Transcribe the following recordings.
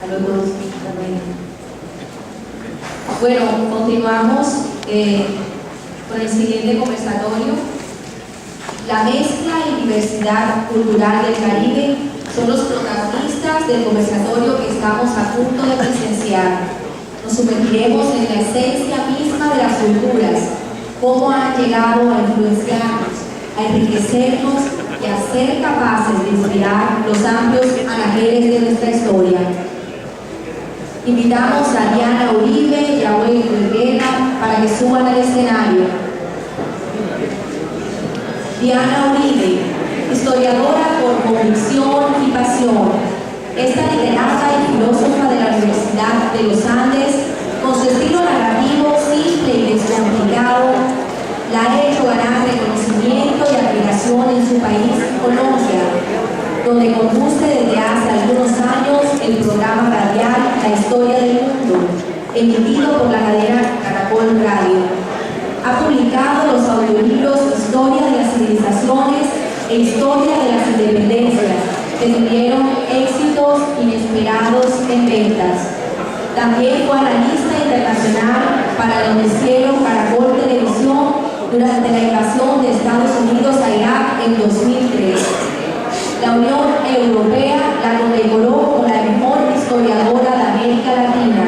A los dos. Bueno, continuamos con el siguiente conversatorio. La mezcla y diversidad cultural del Caribe son los protagonistas del conversatorio que estamos a punto de presenciar. Nos sumergiremos en la esencia misma de las culturas, cómo han llegado a influenciarnos, a enriquecernos y a ser capaces de inspirar los amplios anaqueles de nuestra historia. Invitamos a Diana Uribe y a Wayne Guerra para que suban al escenario. Diana Uribe, historiadora por convicción y pasión. Esta literata y filósofa de la Universidad de los Andes, con su estilo narrativo simple y descomplicado, la ha hecho ganar reconocimiento y admiración en su país, Colombia, donde conduce desde hace algunos años el programa radial La Historia del Mundo, emitido por la cadena Caracol Radio. Ha publicado los audiolibros Historia de las Civilizaciones e Historia de las Independencias, que tuvieron éxitos inesperados en ventas. También fue analista internacional para el noticiero Caracol Televisión durante la invasión de Estados Unidos a Irak en 2003. La Unión Europea la condecoró como la mejor historiadora de América Latina.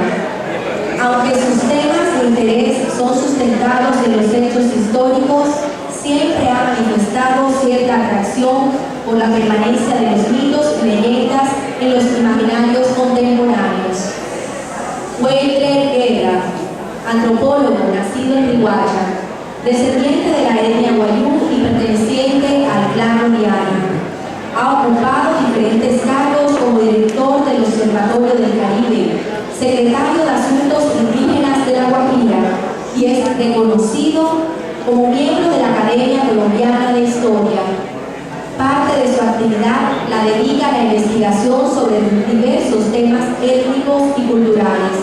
Aunque sus temas de interés son sustentados en los hechos históricos, siempre ha manifestado cierta atracción por la permanencia de los mitos y leyendas en los imaginarios contemporáneos. Wayne Guerra, antropólogo nacido en Riguacha, descendiente de la etnia Wayuu y perteneciente al clan Oriana. Ha ocupado diferentes cargos como director del Observatorio del Caribe, secretario de Asuntos Indígenas de La Guajira y es reconocido como miembro de la Academia Colombiana de Historia. Parte de su actividad la dedica a la investigación sobre diversos temas étnicos y culturales.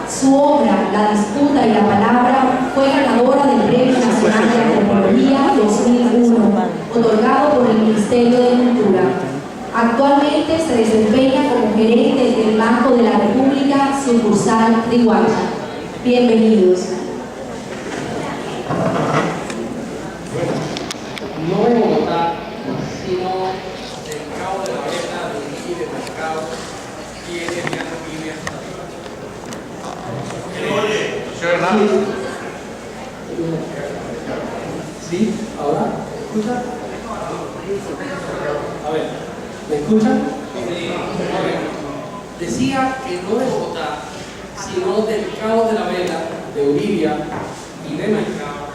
Su obra, La Disputa y la Palabra, fue ganadora del Premio Nacional de Antropología 2001, otorgado por el Ministerio de Cultura. Actualmente se desempeña como gerente del Banco de la República, sucursal Riguacha. Bienvenidos. No en Bogotá, sino del Cabo de la Vela, de Iquique, de Pescado, tiene Diana Uribe hasta arriba. ¿Sí? ¿Ahora? ¿Me escuchan? A ver, ¿me escuchan? Decía que no de Bogotá, sino del Cabo de la Vela, de Uribia y de Maicao,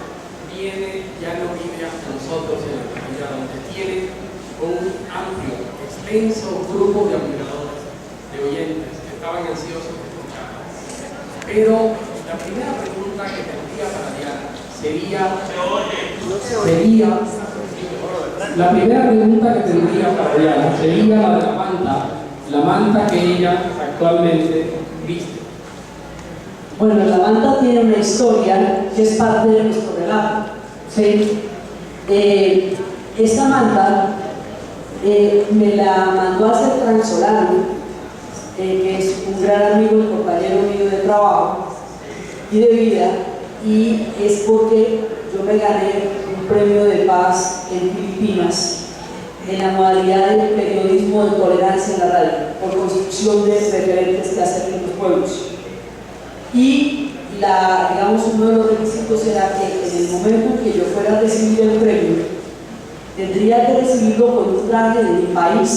viene Diana Uribe hasta nosotros en la comunidad, donde tiene un amplio, extenso grupo de admiradores, de oyentes que estaban ansiosos de escuchar. Pero la primera pregunta que tendría para Diana sería la de la manta que ella actualmente viste. Bueno, la manta tiene una historia que es parte de nuestro relato. ¿Sí? Esta manta me la mandó a hacer Transolano, que es un gran amigo y compañero mío de trabajo y de vida, y es porque yo me gané un premio de paz en Filipinas en la modalidad del periodismo de tolerancia en la radio, por construcción de referentes que hacen en los pueblos. Y digamos, uno de los requisitos era que en el momento en que yo fuera a recibir el premio, tendría que recibirlo con un traje de mi país.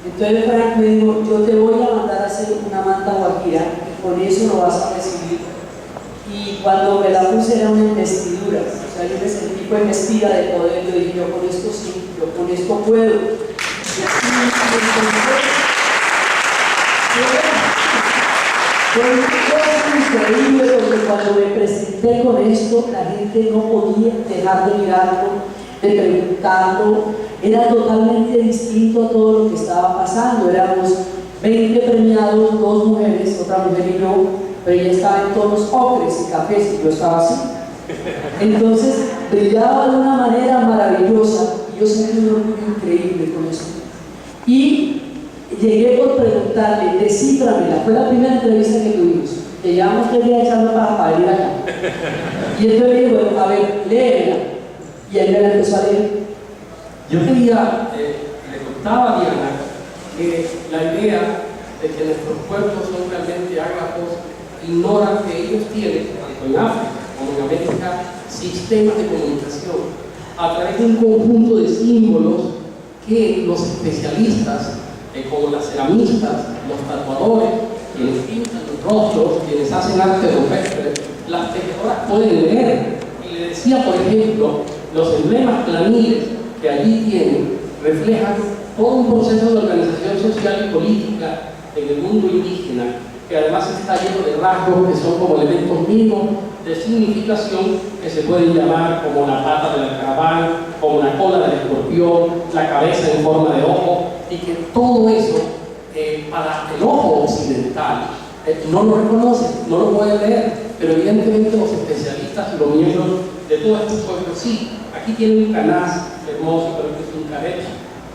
Entonces Frank me dijo, yo te voy a mandar a hacer una manta guajira y con eso lo vas a recibir. Y cuando me la puse era una investidura, o sea, yo me sentí fue investida de poder, yo dije, yo con esto sí, yo con esto puedo. Fue increíble porque cuando me presenté con esto, la gente no podía dejar de mirarlo, de preguntarlo. Era totalmente distinto a todo lo que estaba pasando. Éramos 20 premiados, 2 mujeres, otra mujer y yo, pero ella estaba en tonos ocres y cafés y yo estaba así. Entonces brillaba de una manera maravillosa y yo sentí un orgullo increíble con eso. Y llegué por preguntarle, descíframela, fue la primera entrevista que tuvimos, que llevamos 3 días echando para venir acá. Y entonces le digo, bueno, a ver, léela. Y él me la empezó a leer. Yo quería, le contaba a Diana que la idea de que nuestros pueblos son realmente ágrafos ignora que ellos tienen, tanto en África como en América, sistemas de comunicación a través de un conjunto de símbolos que los especialistas, como las ceramistas, los tatuadores, quienes pintan los rostros, quienes hacen arte rupestre, las tejedoras pueden leer. Y le decía, por ejemplo, los emblemas planiles que allí tienen reflejan todo un proceso de organización social y política en el mundo indígena, que además está lleno de rasgos que son como elementos mínimos de significación que se pueden llamar como la pata del caraván, como la cola del escorpión, la cabeza en forma de ojo, y que todo eso para el ojo occidental no lo reconoce, no lo puede leer, pero evidentemente los especialistas y los miembros de todos estos pueblos sí. Aquí tiene un canaz hermoso, pero que es un carecho,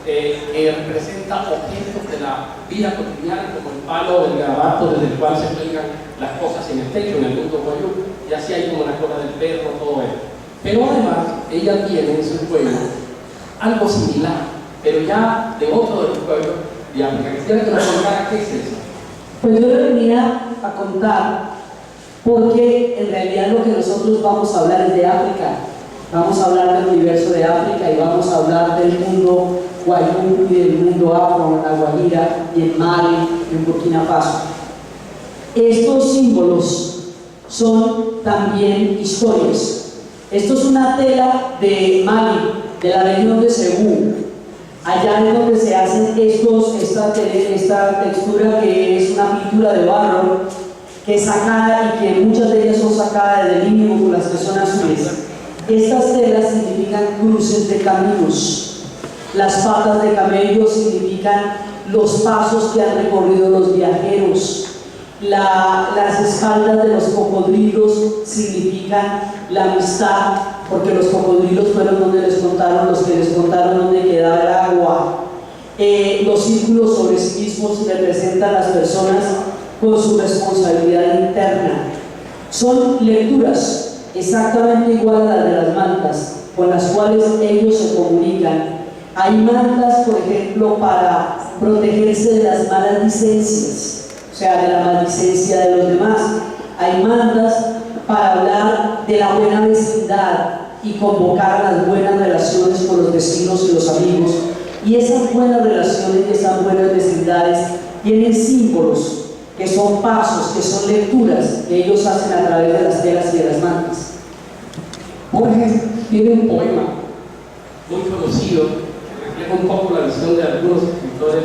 que representa objetos de la vida cotidiana, como el palo del garabato desde el cual se cuelgan las cosas en el techo, en el mundo guayú, y así hay como la cola del perro, todo eso. Pero además, ella tiene en su pueblo algo similar, pero ya de otro de los pueblos de África. Quisiera que nos contara qué es eso. Pues yo le venía a contar porque en realidad lo que nosotros vamos a hablar es de África. Vamos a hablar del universo de África y vamos a hablar del mundo guayú y del mundo afro, en La Guajira y en Mali y en Burkina Faso. Estos símbolos son también historias. Esto es una tela de Mali, de la región de Cebú. Allá es donde se hacen esta textura que es una pintura de barro que es sacada y que muchas de ellas son sacadas del Índico, como las que son azules. Estas telas significan cruces de caminos. Las patas de camello significan los pasos que han recorrido los viajeros. Las espaldas de los cocodrilos significan la amistad, porque los cocodrilos fueron los que les contaron dónde quedaba el agua. Los círculos sobre sí mismos representan a las personas con su responsabilidad interna. Son lecturas exactamente igual a las de las mantas, con las cuales ellos se comunican. Hay mantas, por ejemplo, para protegerse de las malas licencias, o sea, de la maldicencia de los demás. Hay mantas para hablar de la buena vecindad y convocar a las buenas relaciones con los vecinos y los amigos. Y esas buenas relaciones y esas buenas vecindades tienen símbolos, que son pasos, que son lecturas que ellos hacen a través de las telas y de las mantas. Borges tiene un poema muy conocido que refleja un poco la visión de algunos escritores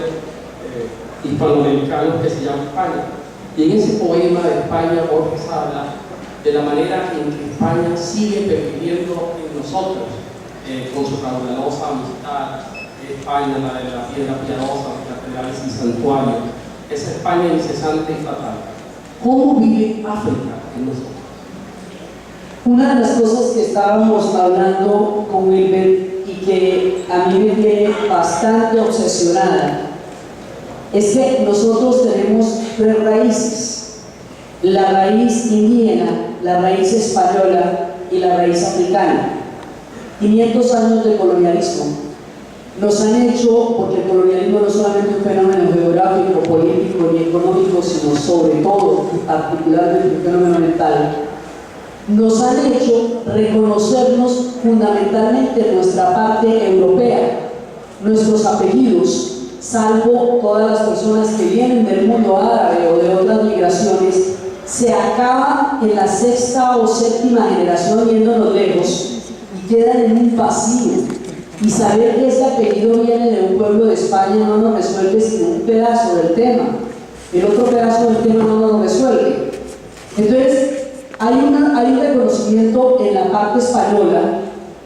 hispanoamericanos que se llama España. Y en ese poema de España, Borges habla de la manera en que España sigue perviviendo en nosotros, con su caudalosa amistad. España, la de la piedra piadosa, las catedrales y santuarios, esa España incesante y fatal. ¿Cómo vive África en nosotros? Una de las cosas que estábamos hablando con Wilber y que a mí me tiene bastante obsesionada es que nosotros tenemos 3 raíces: la raíz indígena, la raíz española y la raíz africana. 500 años de colonialismo nos han hecho, porque el colonialismo no es solamente un fenómeno geográfico, político y económico, sino sobre todo, particularmente un fenómeno mental, nos han hecho reconocernos fundamentalmente en nuestra parte europea. Nuestros apellidos, salvo todas las personas que vienen del mundo árabe o de otras migraciones, se acaban en la 6ª o 7ª generación yéndonos lejos y quedan en un vacío. Y saber que ese apellido viene de un pueblo de España no nos resuelve sino un pedazo del tema. El otro pedazo del tema no nos resuelve. Entonces, hay un reconocimiento en la parte española,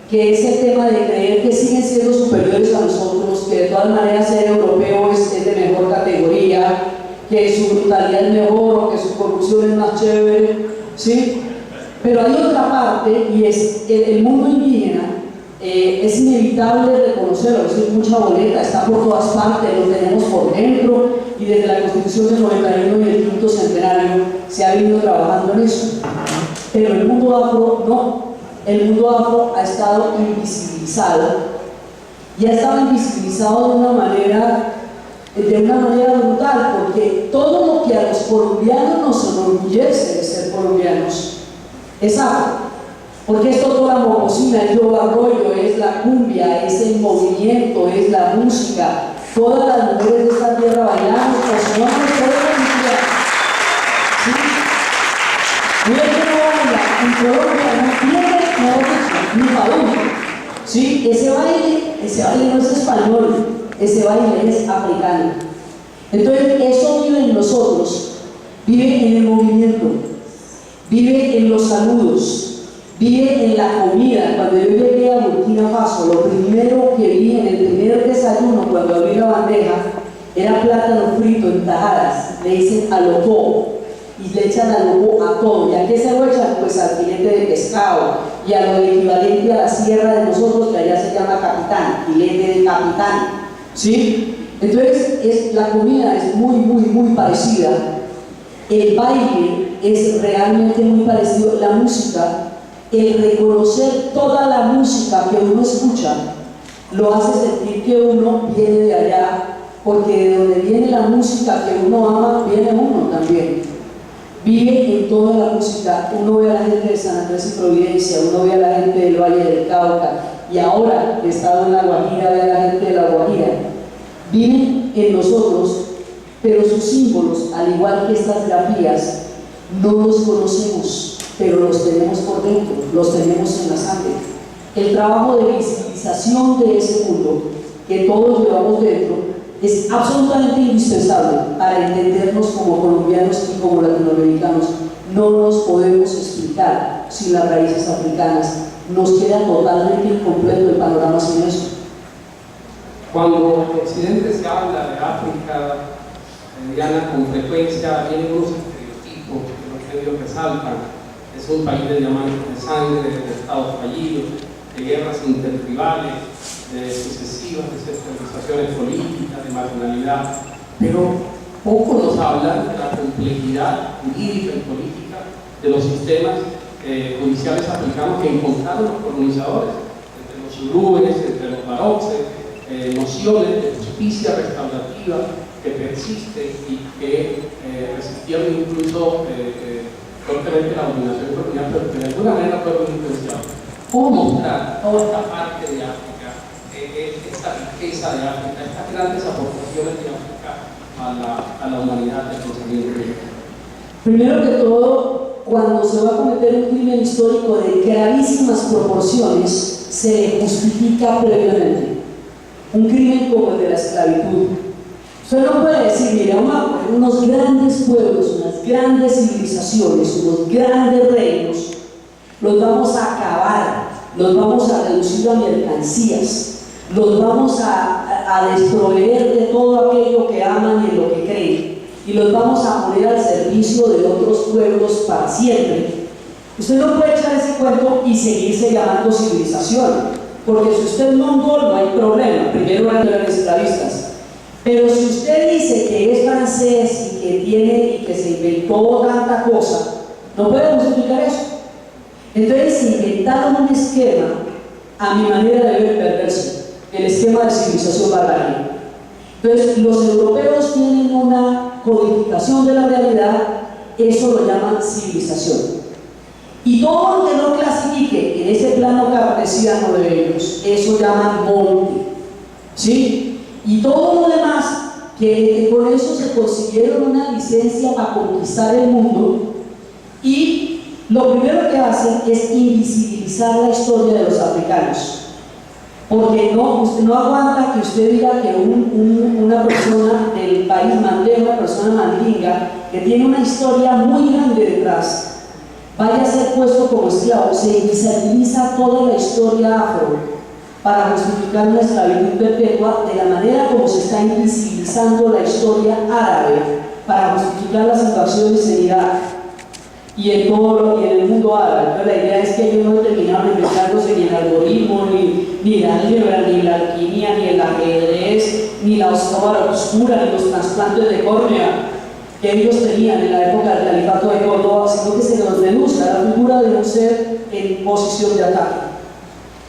que es el tema de creer que siguen siendo superiores a nosotros, que de todas maneras ser europeo es de mejor categoría, que su brutalidad es mejor o que su corrupción es más chévere, ¿sí? Pero hay otra parte, y es el mundo indígena, es inevitable reconocerlo, es mucha boleta, está por todas partes, lo tenemos por dentro, y desde la Constitución del 91 y el quinto centenario se ha venido trabajando en eso. Pero el mundo afro no, el mundo afro ha estado invisibilizado, y ha estado invisibilizado de una manera brutal, porque todo lo que a los colombianos nos enorgullece de ser colombianos es afro. Porque es toda la momosina, es el arroyo, es la cumbia, es el movimiento, es la música. Todas las mujeres de esta tierra bailando, los hombres, toda la música. ¿Sí? Mira que no baila, en Colombia no tiene ni padrón. ¿Sí? Ese baile no es español, ese baile es africano. Entonces, eso vive en nosotros, vive en el movimiento, vive en los saludos, vive en la comida. Cuando yo llegué a Burkina Faso, lo primero que vi en el primer desayuno, cuando abrí la bandeja, era plátano frito en tajadas. Le dicen alocó, y le echan alocó a todo. ¿Y a qué se lo echan? Pues al filete de pescado y a lo equivalente a la sierra de nosotros, que allá se llama capitán, filete de capitán. ¿Sí? Entonces, la comida es muy parecida. El baile es realmente muy parecido. La música, el reconocer toda la música que uno escucha, lo hace sentir que uno viene de allá, porque de donde viene la música que uno ama, viene uno también. Vive en toda la música. Uno ve a la gente de San Andrés y Providencia, uno ve a la gente del Valle del Cauca, y ahora que he estado en La Guajira, ve a la gente de La Guajira. Viven en nosotros, pero sus símbolos, al igual que estas grafías, no los conocemos, pero los tenemos por dentro, los tenemos en la sangre. El trabajo de visibilización de ese mundo que todos llevamos dentro es absolutamente indispensable para entendernos como colombianos y como latinoamericanos. No nos podemos explicar sin las raíces africanas, nos queda totalmente incompleto el panorama sin eso. Cuando en Occidente se habla de África, Diana, con frecuencia vienen unos estereotipos que los medios resaltan. Es un país de diamantes de sangre, de estados fallidos, de guerras intertribales, de sucesivas desestabilizaciones políticas, de marginalidad. Pero poco nos hablan de la complejidad jurídica y política de los sistemas judiciales africanos que encontraron los colonizadores, entre los zulúes, entre los baroques, nociones de justicia restaurativa que persisten y que resistieron incluso fuertemente la dominación colonial, pero que de alguna manera fueron influenciados. ¿Cómo mostrar toda esta parte de África, esta riqueza de África, estas grandes aportaciones de África a la humanidad del pensamiento? Primero que todo, cuando se va a cometer un crimen histórico de gravísimas proporciones, se le justifica previamente. Un crimen como el de la esclavitud. Usted no puede decir, mira, unos grandes pueblos, unas grandes civilizaciones, unos grandes reinos, los vamos a acabar, los vamos a reducir a mercancías, los vamos a desproveer de todo aquello que aman y en lo que creen, y los vamos a poner al servicio de otros pueblos para siempre. Usted no puede echar ese cuento y seguirse llamando civilización. Porque si usted es mongol no hay problema, primero eran esclavistas. Pero si usted dice que es francés y que se inventó tanta cosa, no puede justificar eso. Entonces se inventaron un esquema, a mi manera de ver perverso, el esquema de civilización barbarie. Entonces los europeos tienen una codificación de la realidad, eso lo llaman civilización. Y todo lo que no clasifique en ese plano cartesiano de ellos, eso llaman monte, ¿sí? Y todo lo demás, que por eso se consiguieron una licencia para conquistar el mundo, y lo primero que hacen es invisibilizar la historia de los africanos. Porque no aguanta que usted diga que una persona del país mandé, una persona mandinga, que tiene una historia muy grande detrás, vaya a ser puesto como esclavo. Se invisibiliza toda la historia afro para justificar una esclavitud perpetua, de la manera como se está invisibilizando la historia árabe para justificar las invasiones en Irak. y en el mundo árabe. Entonces la idea es que ellos no terminaron inventándose ni el algoritmo, ni la álgebra, ni la alquimia, ni el ajedrez, ni la oscura, ni los trasplantes de córnea que ellos tenían en la época del califato de Córdoba, sino que se nos reduzca la figura de un ser en posición de ataque.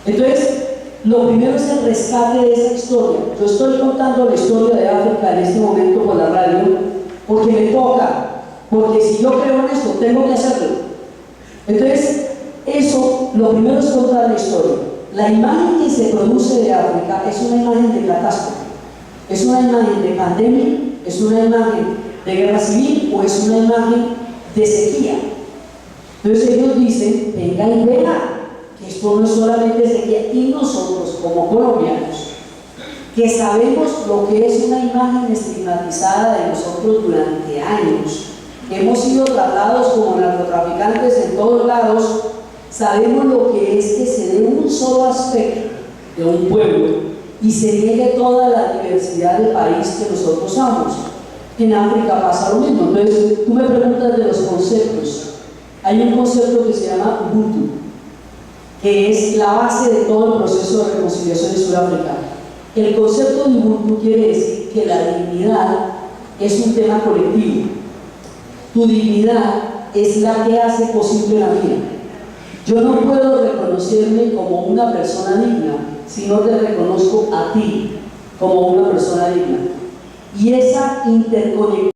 Entonces, lo primero es el rescate de esa historia. Yo estoy contando la historia de África en este momento por la radio porque me toca, porque si yo creo en esto, tengo que hacerlo. Entonces, eso, lo primero es contar la historia. La imagen que se produce de África es una imagen de catástrofe, es una imagen de pandemia, es una imagen de guerra civil o es una imagen de sequía. Entonces ellos dicen, venga y vea que esto no es solamente sequía, y nosotros como colombianos, que sabemos lo que es una imagen estigmatizada de nosotros durante años, hemos sido tratados como narcotraficantes en todos lados, sabemos lo que es que se dé un solo aspecto de un pueblo y se niegue toda la diversidad del país que nosotros somos. En África pasa lo mismo. Entonces, tú me preguntas de los conceptos. Hay un concepto que se llama Ubuntu, que es la base de todo el proceso de reconciliación en Sudáfrica. El concepto de Ubuntu quiere decir que la dignidad es un tema colectivo. Tu dignidad es la que hace posible la vida. Yo no puedo reconocerme como una persona digna si no te reconozco a ti como una persona digna. Y esa interconectividad